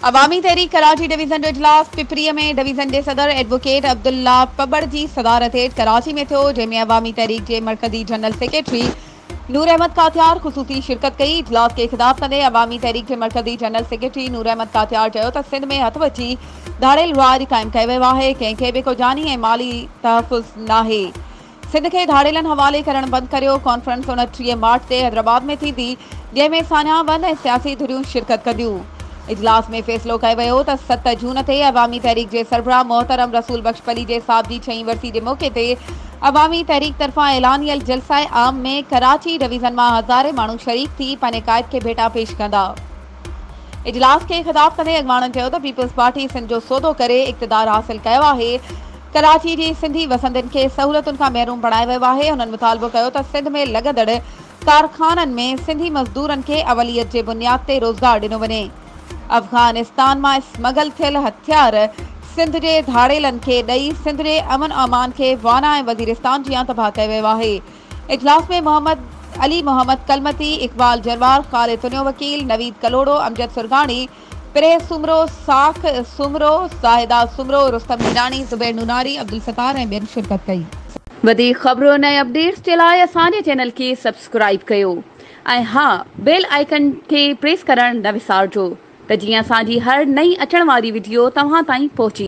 अवामी तहरीक कराची डिवीज़न जो इजलास पिपरीअ में डिवीज़न जे सदर एडवोकेट अब्दुल्ला पबड़ जी सदारत हेठि कराची में थियो, जंहिंमें अवामी तहरीक जे मरकज़ी जनरल सेक्रेटरी नूर अहमद कातियार ख़ुसूसी शिरकत कई। इजलास के ख़िताब कंदे अवामी तहरीक जे मरकज़ी जनरल सेक्रेटरी नूर अहमद कातियार चयो त सिंध में हथ वची धाड़ेल राज क़ाइमु कयो वियो आहे, कंहिंखे बि को जानी ऐं माली तहफ़ुज़ नाहे। सिंध के धाड़ेलन हवाले करण बंद करियो। कॉन्फ्रेंस 29 मार्च ते हैदराबाद में थींदी, जंहिंमें सान्या बंद ऐं सियासी धुरियूं शिरकत कंदियूं। इजलास में फ़ैसिलो कयो वियो त 7 जून ते अवामी तहरीक जे सरबराह मोहतरम रसूल बख्शपली जे साहब जी 6वीं वरसी जे मौक़े ते अवामी तहरीक तरफ़ां ऐलानियल जलसाए आम में कराची डिवीज़न मां हज़ारे माण्हू शरीक थी पंहिंजे क़ाइद खे भेटा पेश कंदा। इजलास के ख़िताब कंदे अॻवाणनि चयो त पीपल्स पार्टी सिंध जो सौदो करे इक़्तिदार हासिल कयो आहे। कराची जी सिंधी वसंदनि खे सहूलियतुनि खां महरूम बणायो वियो आहे। हुननि मुतालबो कयो त सिंध में लॻंदड़ कारखाननि में सिंधी मज़दूरनि खे अवलियत जे बुनियाद ते रोज़गार ॾिनो वञे। अफ़गानिस्तान मां स्मगल थियल हथियार सिंध जे धाड़ेलनि खे ॾेई सिंध जे अमन अमान खे वाना ऐं वज़ीरिस्तान जियां तबाह कयो वियो आहे। इजलास में मोहम्मद अली मोहम्मद कलमती, इकबाल जरवार, ख़ालिद तुनियो वकील, नवीद कलोड़ो, अमजद सुरगानी, पिरे सुमरो, साख सुमरो, ज़ाहिदा सुमरो, रुस्तम हिरानी, ज़ुबैर नूनारी, अब्दुल सत्तार ऐं ॿियनि शिरकत कई। वधीक ख़बरुनि ऐं अपडेट्स जे लाइ असांजे चैनल खे सब्सक्राइब कयो ऐं हा, बेल आइकन खे प्रेस करणु न विसारिजो त जीअं असांजी हर नई अचण वारी वीडियो तव्हां ताईं पहुचे।